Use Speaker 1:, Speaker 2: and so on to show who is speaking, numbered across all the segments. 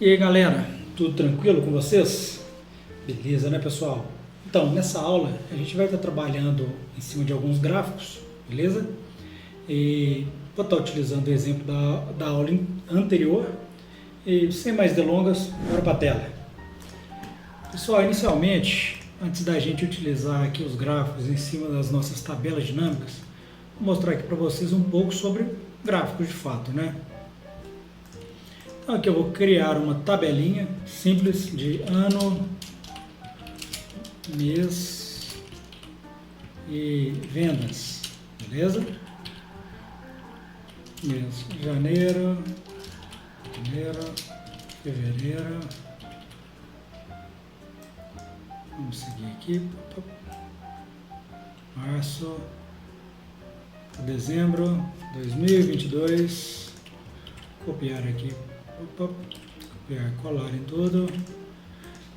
Speaker 1: E aí galera, tudo tranquilo com vocês? Beleza, né pessoal? Então, nessa aula a gente vai estar trabalhando em cima de alguns gráficos, beleza? E vou estar utilizando o exemplo da aula anterior. E sem mais delongas, bora para a tela. Pessoal, inicialmente, antes da gente utilizar aqui os gráficos em cima das nossas tabelas dinâmicas, vou mostrar aqui para vocês um pouco sobre gráficos de fato, né? Então aqui eu vou criar uma tabelinha simples de ano, mês e vendas, beleza? Mês, janeiro, fevereiro, vamos seguir aqui, março, dezembro 2022, copiar aqui, copiar, colar em tudo,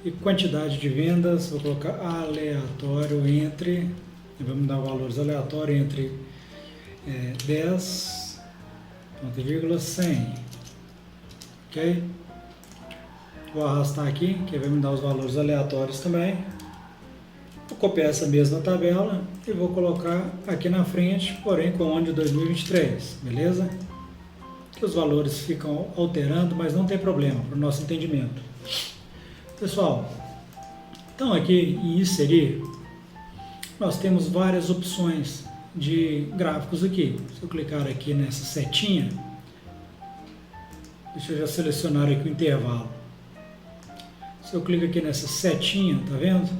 Speaker 1: e quantidade de vendas, vou colocar aleatório entre, vamos dar valores aleatórios entre 10, ponto e vírgula, 100, ok? Vou arrastar aqui, que vai me dar os valores aleatórios também. Vou copiar essa mesma tabela e vou colocar aqui na frente, porém com o ano de 2023, beleza? Que os valores ficam alterando, mas não tem problema para o nosso entendimento. Pessoal, então aqui em inserir, nós temos várias opções de gráficos aqui. Se eu clicar aqui nessa setinha, deixa eu já selecionar aqui o intervalo. Se eu clico aqui nessa setinha, tá vendo?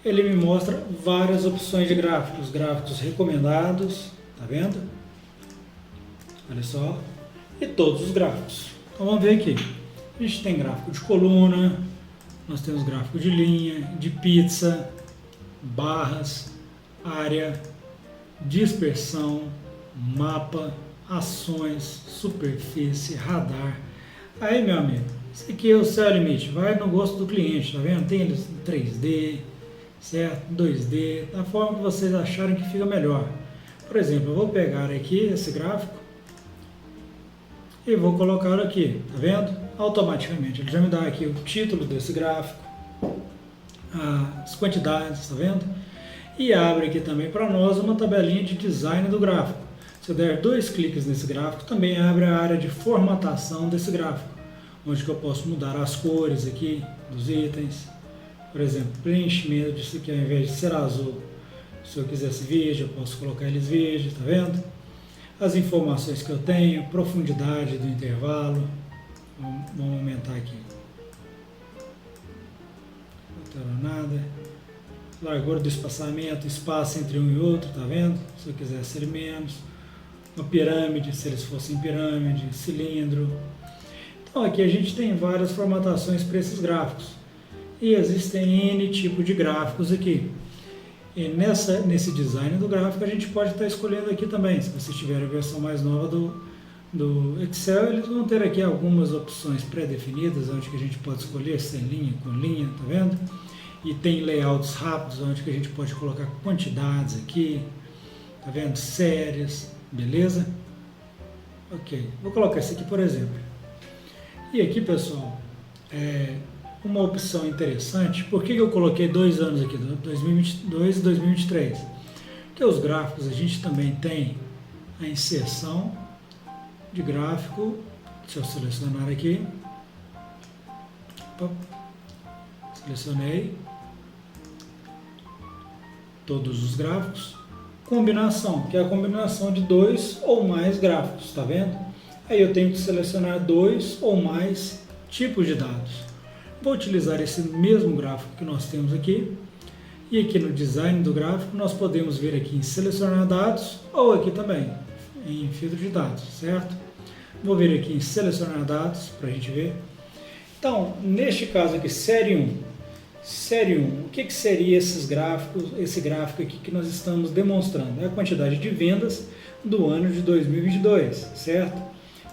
Speaker 1: Ele me mostra várias opções de gráficos, gráficos recomendados, tá vendo? Olha só, e todos os gráficos. Então vamos ver aqui. A gente tem gráfico de coluna, nós temos gráfico de linha, de pizza, barras, área, dispersão, mapa, ações, superfície, radar. Aí, meu amigo, isso aqui é o céu limite, vai no gosto do cliente, tá vendo? Tem eles em 3D, certo? 2D, da forma que vocês acharem que fica melhor. Por exemplo, eu vou pegar aqui esse gráfico e vou colocar aqui, tá vendo? Automaticamente, ele já me dá aqui o título desse gráfico, as quantidades, tá vendo? E abre aqui também para nós uma tabelinha de design do gráfico. Se eu der 2 cliques nesse gráfico, também abre a área de formatação desse gráfico, onde que eu posso mudar as cores aqui dos itens. Por exemplo, preenchimento disso aqui, ao invés de ser azul, se eu quisesse verde, eu posso colocar eles verde, tá vendo? As informações que eu tenho, profundidade do intervalo, vamos aumentar aqui, não alterou nada, largura do espaçamento, espaço entre um e outro, tá vendo? Se eu quiser ser menos, uma pirâmide, se eles fossem pirâmide, cilindro. Então aqui a gente tem várias formatações para esses gráficos, e existem N tipos de gráficos aqui. E nesse design do gráfico a gente pode estar escolhendo aqui também. Se você tiver a versão mais nova do Excel, eles vão ter aqui algumas opções pré-definidas, onde que a gente pode escolher sem linha, com linha, tá vendo? E tem layouts rápidos, onde que a gente pode colocar quantidades aqui, tá vendo? Séries, beleza? Ok, vou colocar esse aqui por exemplo. E aqui, pessoal, uma opção interessante. Por que eu coloquei 2 anos aqui, 2022 e 2023? Porque os gráficos a gente também tem a inserção de gráfico. Deixa eu selecionar aqui. Opa. Selecionei todos os gráficos. Combinação, que é a combinação de 2 ou mais gráficos, tá vendo? Aí eu tenho que selecionar 2 ou mais tipos de dados. Vou utilizar esse mesmo gráfico que nós temos aqui, e aqui no design do gráfico nós podemos ver aqui em selecionar dados, ou aqui também em filtro de dados, certo? Vou vir aqui em selecionar dados para a gente ver. Então, neste caso aqui, série 1, o que seria esse gráfico aqui que nós estamos demonstrando? É a quantidade de vendas do ano de 2022, certo?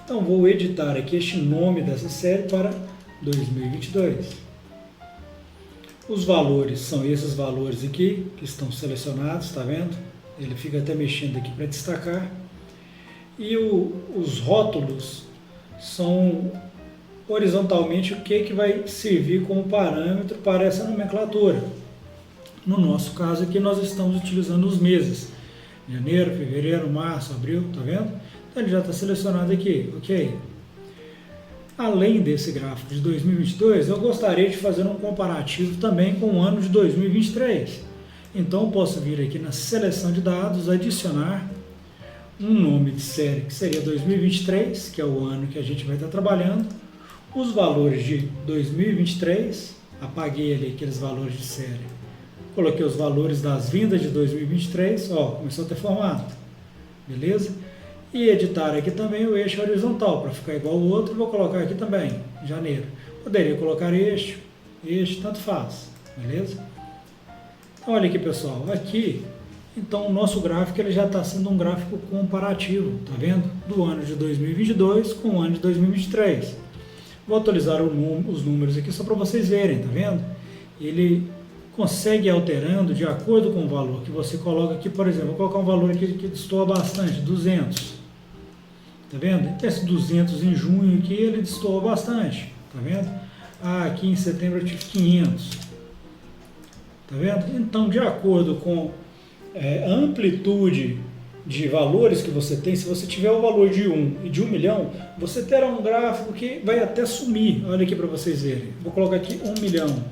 Speaker 1: Então, vou editar aqui este nome dessa série para 2022. Os valores são esses valores aqui que estão selecionados, tá vendo? Ele fica até mexendo aqui para destacar. E os rótulos são horizontalmente o que vai servir como parâmetro para essa nomenclatura. No nosso caso aqui nós estamos utilizando os meses, janeiro, fevereiro, março, abril, tá vendo? Então ele já está selecionado aqui, ok? Além desse gráfico de 2022, eu gostaria de fazer um comparativo também com o ano de 2023. Então eu posso vir aqui na seleção de dados, adicionar um nome de série que seria 2023, que é o ano que a gente vai estar trabalhando, os valores de 2023, apaguei ali aqueles valores de série, coloquei os valores das vindas de 2023, ó, começou a ter formato, beleza? E editar aqui também o eixo horizontal, para ficar igual o outro, vou colocar aqui também, janeiro. Poderia colocar eixo, tanto faz, beleza? Então, olha aqui, pessoal, aqui, então o nosso gráfico ele já está sendo um gráfico comparativo, tá vendo? Do ano de 2022 com o ano de 2023. Vou atualizar os números aqui só para vocês verem, tá vendo? Ele consegue ir alterando de acordo com o valor que você coloca aqui, por exemplo, vou colocar um valor aqui que destoa bastante, 200. Tá vendo? Então esse 200 em junho aqui, ele destoa bastante, tá vendo? Ah, aqui em setembro eu tive 500. Tá vendo? Então, de acordo com a amplitude de valores que você tem, se você tiver o valor de 1 e de 1 milhão, você terá um gráfico que vai até sumir. Olha aqui para vocês verem. Vou colocar aqui 1 milhão.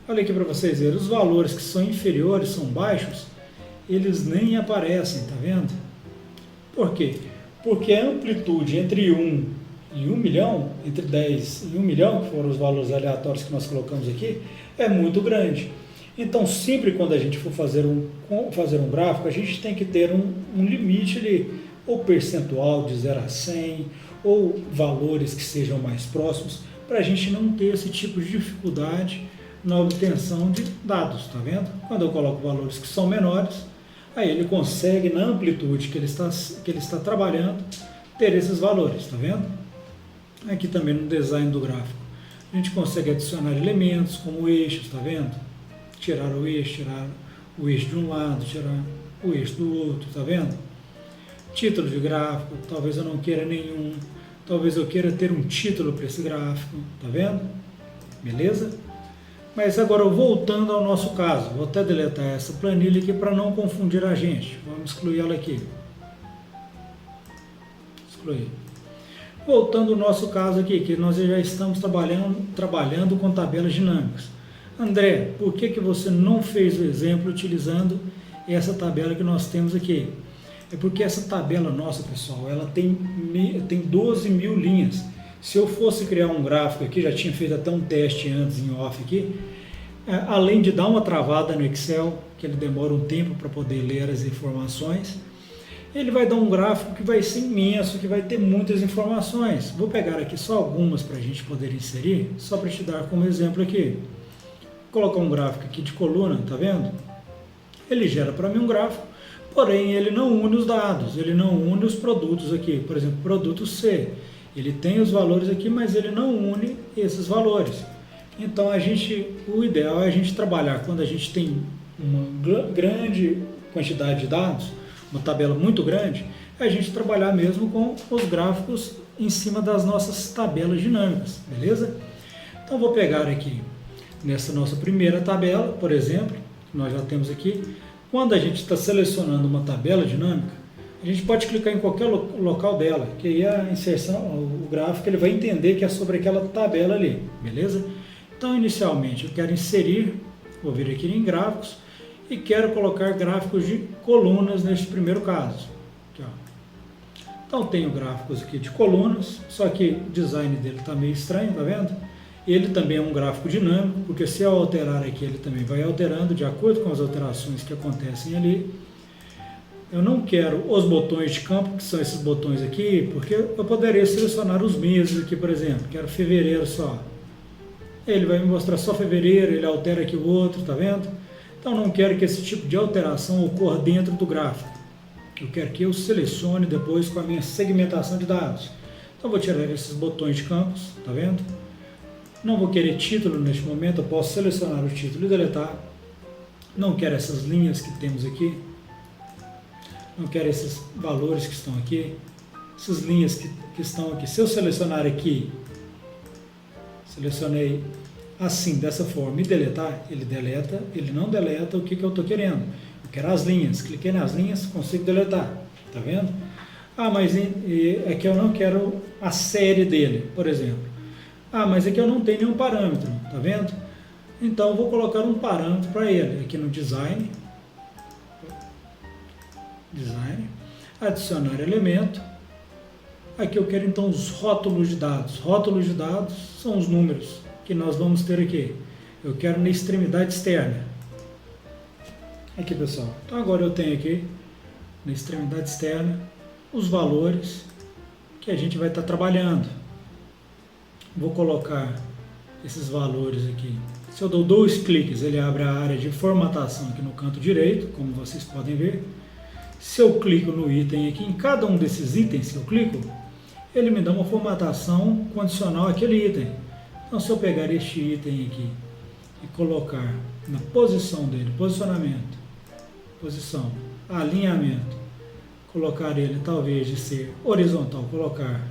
Speaker 1: Olha aqui para vocês verem. Os valores que são inferiores, são baixos, eles nem aparecem, tá vendo? Por quê? Porque a amplitude entre 1 e 1 milhão, entre 10 e 1 milhão, que foram os valores aleatórios que nós colocamos aqui, é muito grande. Então, sempre quando a gente for fazer um gráfico, a gente tem que ter um limite ali, ou percentual de 0 a 100, ou valores que sejam mais próximos, para a gente não ter esse tipo de dificuldade na obtenção de dados, tá vendo? Quando eu coloco valores que são menores, aí ele consegue, na amplitude que ele está trabalhando, ter esses valores, tá vendo? Aqui também no design do gráfico, a gente consegue adicionar elementos como eixos, tá vendo? Tirar o eixo de um lado, tirar o eixo do outro, tá vendo? Título de gráfico, talvez eu não queira nenhum, talvez eu queira ter um título para esse gráfico, tá vendo? Beleza? Mas agora, voltando ao nosso caso, vou até deletar essa planilha aqui para não confundir a gente. Vamos excluir ela aqui. Excluir. Voltando ao nosso caso aqui, que nós já estamos trabalhando com tabelas dinâmicas. André, por que você não fez o exemplo utilizando essa tabela que nós temos aqui? É porque essa tabela nossa, pessoal, ela tem 12 mil linhas. Se eu fosse criar um gráfico aqui, já tinha feito até um teste antes em off aqui, além de dar uma travada no Excel, que ele demora um tempo para poder ler as informações, ele vai dar um gráfico que vai ser imenso, que vai ter muitas informações. Vou pegar aqui só algumas para a gente poder inserir, só para te dar como exemplo aqui. Vou colocar um gráfico aqui de coluna, tá vendo? Ele gera para mim um gráfico, porém ele não une os dados, ele não une os produtos aqui. Por exemplo, produto C. Ele tem os valores aqui, mas ele não une esses valores. Então, o ideal é a gente trabalhar quando a gente tem uma grande quantidade de dados, uma tabela muito grande, é a gente trabalhar mesmo com os gráficos em cima das nossas tabelas dinâmicas, beleza? Então, vou pegar aqui nessa nossa primeira tabela, por exemplo, que nós já temos aqui. Quando a gente está selecionando uma tabela dinâmica, a gente pode clicar em qualquer local dela, que aí a inserção, o gráfico, ele vai entender que é sobre aquela tabela ali, beleza? Então, inicialmente, eu quero inserir, vou vir aqui em gráficos, e quero colocar gráficos de colunas neste primeiro caso. Aqui, ó. Então, tenho gráficos aqui de colunas, só que o design dele está meio estranho, tá vendo? Ele também é um gráfico dinâmico, porque se eu alterar aqui, ele também vai alterando de acordo com as alterações que acontecem ali. Eu não quero os botões de campo, que são esses botões aqui, porque eu poderia selecionar os meses aqui, por exemplo. Quero fevereiro só. Ele vai me mostrar só fevereiro, ele altera aqui o outro, tá vendo? Então, não quero que esse tipo de alteração ocorra dentro do gráfico. Eu quero que eu selecione depois com a minha segmentação de dados. Então, vou tirar esses botões de campos, tá vendo? Não vou querer título neste momento, eu posso selecionar o título e deletar. Não quero essas linhas que temos aqui. Não quero esses valores que estão aqui. essas linhas que estão aqui, se eu selecionar aqui, selecionei assim, dessa forma, e deletar, ele deleta, ele não deleta o que eu estou querendo. Eu quero as linhas, cliquei nas linhas, consigo deletar, tá vendo? Ah, mas é que eu não quero a série dele, por exemplo. Ah, mas é que eu não tenho nenhum parâmetro, tá vendo? Então eu vou colocar um parâmetro para ele, aqui no design, adicionar elemento. Aqui eu quero então os rótulos de dados. Rótulos de dados são os números que nós vamos ter aqui. Eu quero na extremidade externa. Aqui, pessoal. Então agora eu tenho aqui na extremidade externa os valores que a gente vai estar trabalhando. Vou colocar esses valores aqui. Se eu dou 2 cliques, ele abre a área de formatação aqui no canto direito, como vocês podem ver. Se eu clico no item aqui, em cada um desses itens que eu clico, ele me dá uma formatação condicional àquele item. Então, se eu pegar este item aqui e colocar na posição dele, posicionamento, posição, alinhamento, colocar ele talvez de ser horizontal, colocar,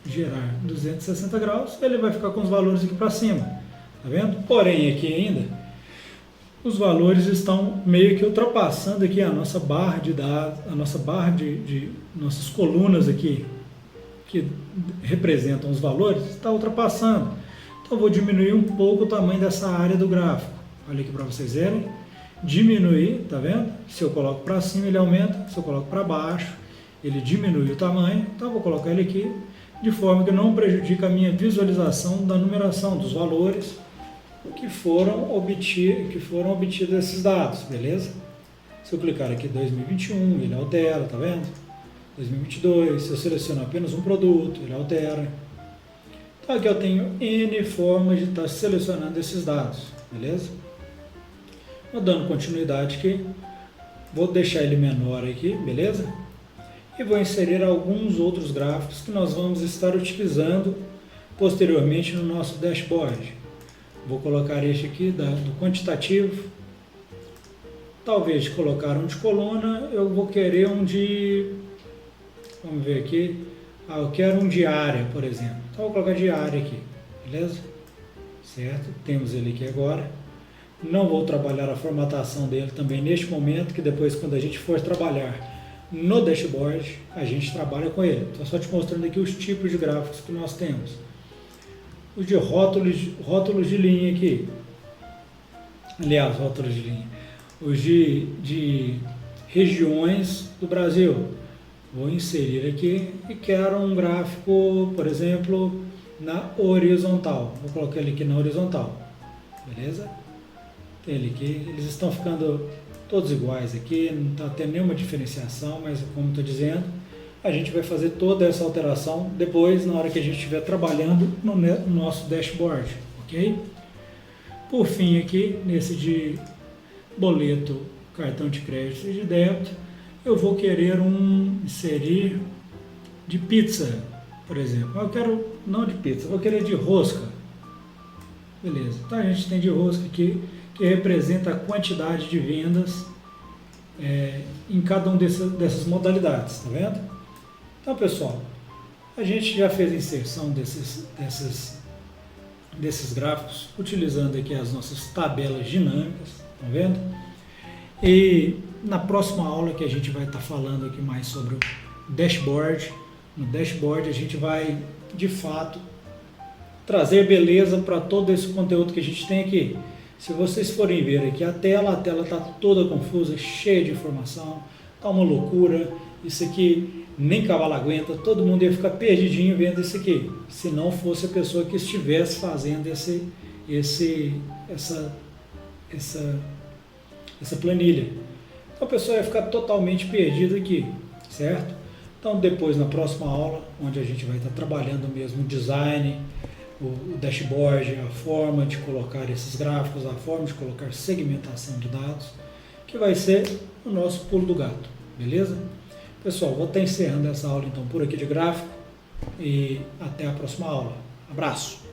Speaker 1: gerar 260 graus, ele vai ficar com os valores aqui para cima, tá vendo? Porém, aqui ainda, os valores estão meio que ultrapassando aqui a nossa barra de dados, a nossa barra de nossas colunas aqui, que representam os valores, está ultrapassando. Então, eu vou diminuir um pouco o tamanho dessa área do gráfico. Olha aqui para vocês verem. Diminuir, tá vendo? Se eu coloco para cima, ele aumenta. Se eu coloco para baixo, ele diminui o tamanho. Então, eu vou colocar ele aqui de forma que não prejudique a minha visualização da numeração dos valores que foram obtidos esses dados, beleza? Se eu clicar aqui 2021, ele altera, tá vendo? 2022, se eu selecionar apenas um produto, ele altera. Então aqui eu tenho N formas de estar selecionando esses dados, beleza? Vou dando continuidade aqui, vou deixar ele menor aqui, beleza? E vou inserir alguns outros gráficos que nós vamos estar utilizando posteriormente no nosso dashboard. Vou colocar este aqui do quantitativo. Talvez de colocar um de coluna, eu vou querer um de... Vamos ver aqui. Eu quero um de área, por exemplo. Então, eu vou colocar de área aqui, beleza? Certo? Temos ele aqui agora. Não vou trabalhar a formatação dele também neste momento, que depois, quando a gente for trabalhar no dashboard, a gente trabalha com ele. Estou só te mostrando aqui os tipos de gráficos que nós temos. Os de rótulos de linha aqui. Aliás, rótulos de linha. Os de regiões do Brasil. Vou inserir aqui e quero um gráfico, por exemplo, na horizontal. Vou colocar ele aqui na horizontal. Beleza? Tem ele aqui. Eles estão ficando todos iguais aqui, não está tendo nenhuma diferenciação, mas como estou dizendo, a gente vai fazer toda essa alteração depois, na hora que a gente estiver trabalhando no nosso dashboard, ok? Por fim aqui, nesse de boleto, cartão de crédito e de débito, eu vou querer inserir de pizza, por exemplo. Eu quero, não de pizza, eu vou querer de rosca. Beleza, então a gente tem de rosca aqui, que representa a quantidade de vendas em cada uma dessas modalidades, tá vendo? Então, pessoal, a gente já fez a inserção desses gráficos, utilizando aqui as nossas tabelas dinâmicas, tá vendo? E na próxima aula que a gente vai estar falando aqui mais sobre o dashboard, no dashboard a gente vai, de fato, trazer beleza para todo esse conteúdo que a gente tem aqui. Se vocês forem ver aqui a tela está toda confusa, cheia de informação, está uma loucura, isso aqui nem cavalo aguenta, todo mundo ia ficar perdidinho vendo isso aqui, se não fosse a pessoa que estivesse fazendo essa planilha. Então a pessoa ia ficar totalmente perdida aqui, certo? Então depois na próxima aula, onde a gente vai estar trabalhando mesmo o design, o dashboard, a forma de colocar esses gráficos, a forma de colocar segmentação de dados, que vai ser o nosso pulo do gato, beleza? Pessoal, vou estar encerrando essa aula então por aqui de gráfico e até a próxima aula. Abraço!